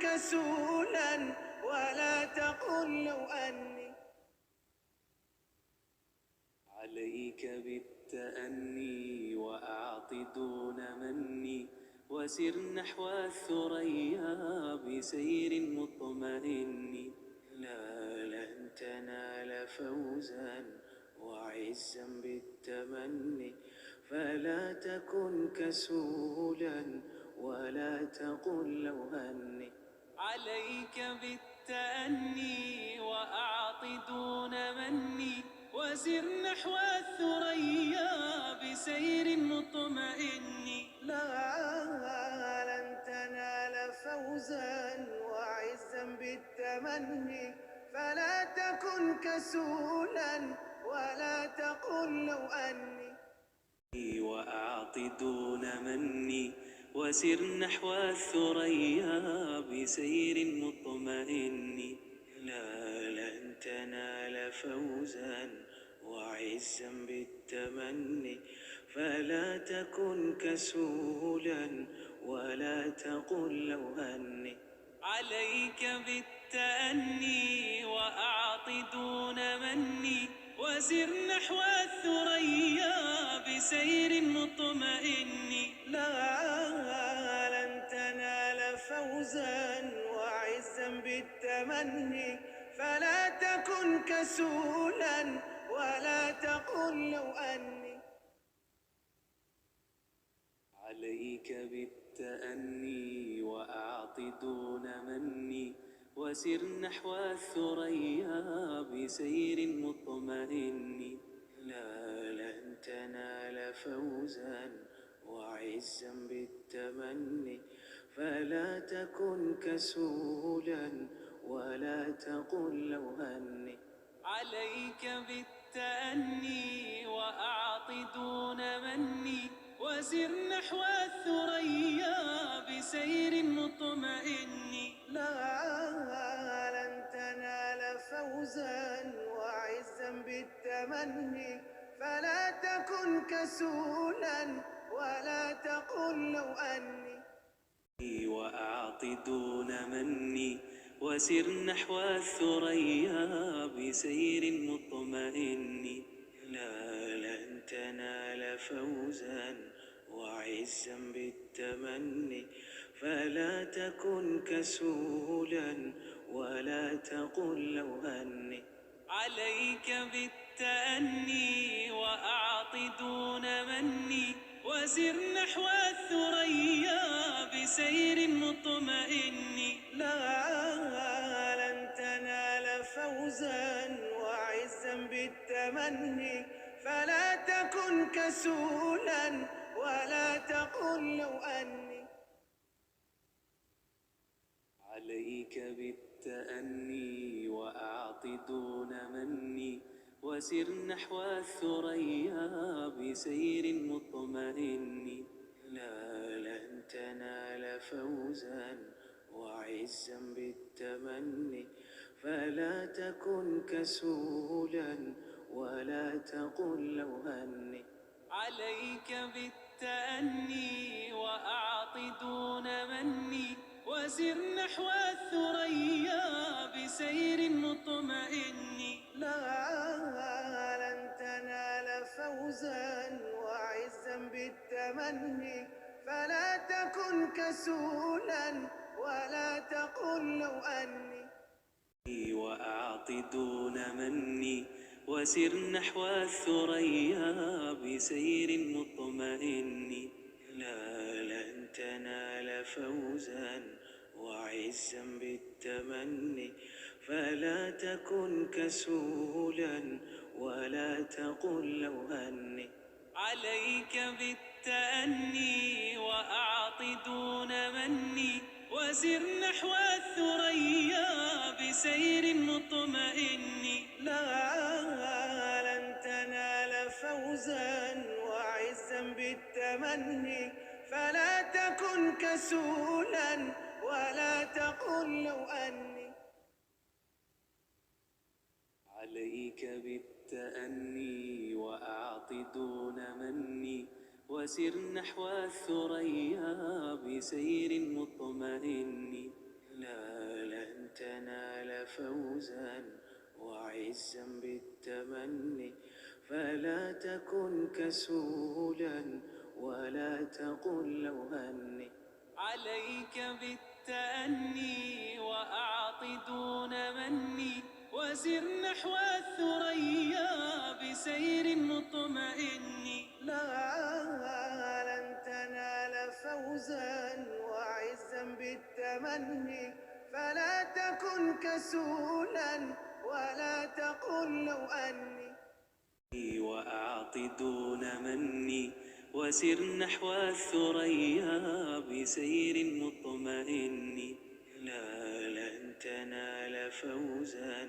كسولا ولا تقل لو أني. عليك بالتأني وأعط دون مني، وسر نحو الثريا بسير مطمئن. لا لن تنال فوزا وعزا بالتمني، فلا تكن كسولا ولا تقل لو أني. عليك بالتأني وأعط دون مني، وسر نحو الثريا بسير مطمئن. لا لن تنال فوزا وعزا بالتمني، فلا تكن كسولا ولا تقل لو أني. وأعط دون مني، وسر نحو الثريا بسير مطمئن. لا لن تنال فوزا وعزا بالتمني، فلا تكن كسولا ولا تقل لو أني. عليك بالتأني وأعط دون مني، وسر نحو الثريا بسير مطمئن. لا لن تنال فوزا وعزا بالتمني، فلا تكن كسولا ولا تقل لو أني. عليك بالتأني وأعط دون مني، وسر نحو الثريا بسير مطمئن. لا لن تنال فوزا وعزا بالتمني، فلا تكن كسولا ولا تقل لو أني. عليك بالتأني وأعط دون مني، وسر نحو الثريا بسير مطمئن. لا لن تنال فوزا وعزا بالتمني، فلا تكن كسولا ولا تقل لو أني. وأعط دون مني، وسر نحو الثريا بسير مطمئن. لا لن تنال فوزا وعزا بالتمني، فلا تكن كسولا ولا تقل لو أني. عليك بالتأني وأعط دون مني، وسر نحو الثريا بسير مطمئن. لا لن تنال فوزا وعزا بالتمني، فلا تكن كسولا ولا تقل لو أني. عليك بالتأني وأعط دون مني، وسر نحو الثريا بسير مطمئن. لا لن تنال فوزا وعزا بالتمني، فلا تكن كسولا ولا تقل لو أني. عليك بالتأني وأعط دون مني، وسر نحو الثريا بسير مطمئن. لا لن تنال فوزا وعزا بالتمني، فلا تكن كسولا ولا تقل لو أني. وأعط دون مني، وسر نحو الثريا بسير مطمئن. لا لن تنال فوزا وعزا بالتمني، فلا تكن كسولا ولا تقل لو أني. عليك بالتأني وأعط دون مني، وسر نحو الثريا بسير مطمئن. لا لن تنال فوزا وعزا بالتمني، فلا تكن كسولا ولا تقل لو أني. عليك بالتأني وأعط دون مني، وسر نحو الثريا بسير مطمئن. لا وعزا بالتمني، فلا تكن كسولا ولا تقل لو أني. عليك بالتأني وأعط دون مني، وسر نحو الثريا بسير مطمئن. لا لن تنال فوزا وعزا بالتمني، فلا تكن كسولا ولا تقل لو أني. وأعط دون مني، وسر نحو الثريا بسير مطمئن. لا لن تنال فوزا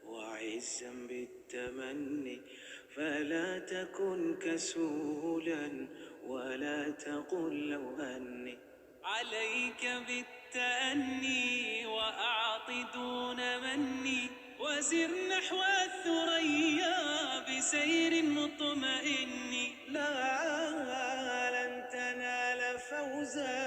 وعزا بالتمني، فلا تكن كسولا ولا تقل لو أني. عليك بالتأني وأعط دون مني، وسر نحو الثريا بسير مطمئن. لا لن تنال فوزا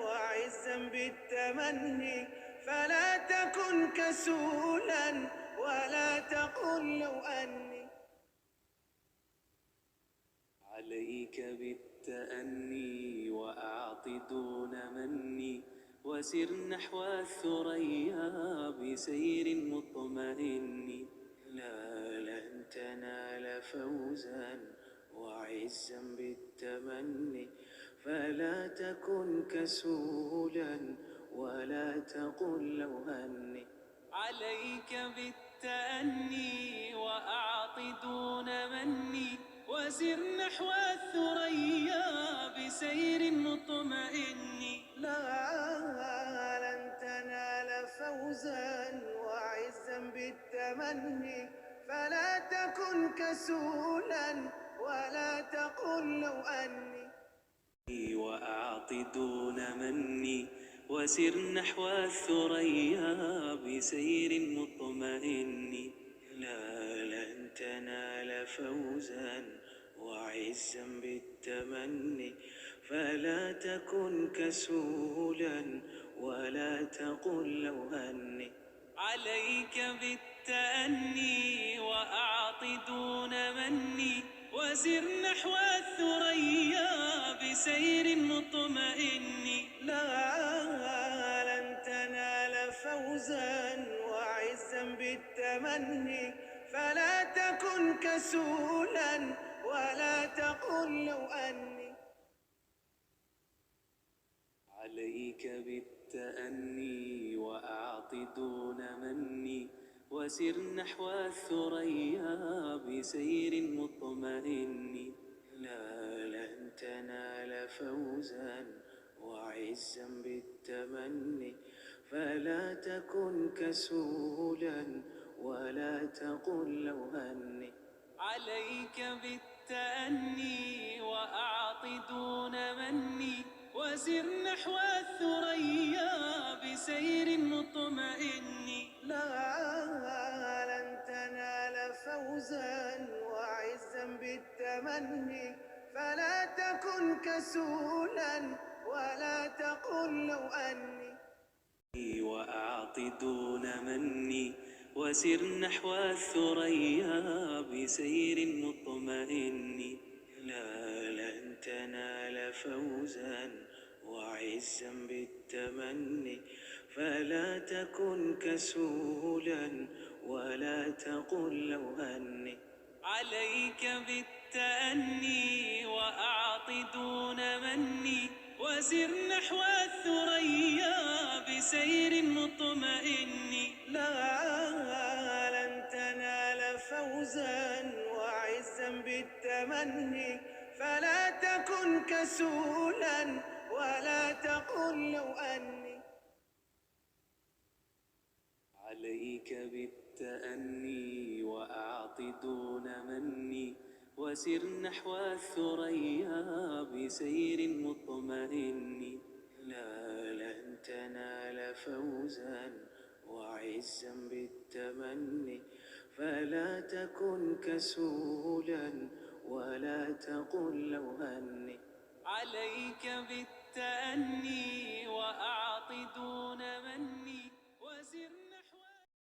وعزا بالتمني، فلا تكن كسولا ولا تقل لو أني. عليك بالتأني وأعط دون مني، وسر نحو الثريا بسير مطمئن. لا لن تنال فوزا وعزا بالتمني، فلا تكن كسولا ولا تقل لو أني. عليك بالتأني وأعط دون مني، وسر نحو الثريا بسير مطمئن. لن تنال فوزا وعزا بالتمني، فلا تكن كسولا ولا تقل لو أني. وأعط دون مني، وسر نحو الثريا بسير مطمئن. لا لن تنال فوزا وعزا بالتمني، فلا تكن كسولا ولا تقل لو أني. عليك بالتأني وأعط دون مني، وسر نحو الثريا بسير مطمئن. لن تنال فوزا وعزا بالتمني، فلا تكن كسولا ولا تقل لو أني. عليك بالتأني وأعط دون مني، وسر نحو الثريا بسير مطمئن. لا لن تنال فوزا وعزا بالتمني، فلا تكن كسولا ولا تقل لو أني. عليك بالتأني وأعط دون مني، وسر نحو الثريا بسير مطمئن. لن تنال فوزا وعزا بالتمني، فلا تكن كسولا ولا تقل لو أني. وأعط دون مني، وسر نحو الثريا بسير مطمئن. لا لن تنال فوزا وعزا بالتمني، فلا تكن كسولا ولا تقل لو أني. عليك بالتأني وأعط دون مني، وسر نحو الثريا بسير مطمئن. لن تنال فوزا وعزا بالتمني، فلا تكن كسولا ولا تقل لو أني. عليك بالتأني وأعط دون مني، وسر نحو الثريا بسير مطمئن. لا لن تنال فوزا وعزا بالتمني، فلا تكن كسولا ولا تقل لو أني. عليك بالتأني وأعط دون مني.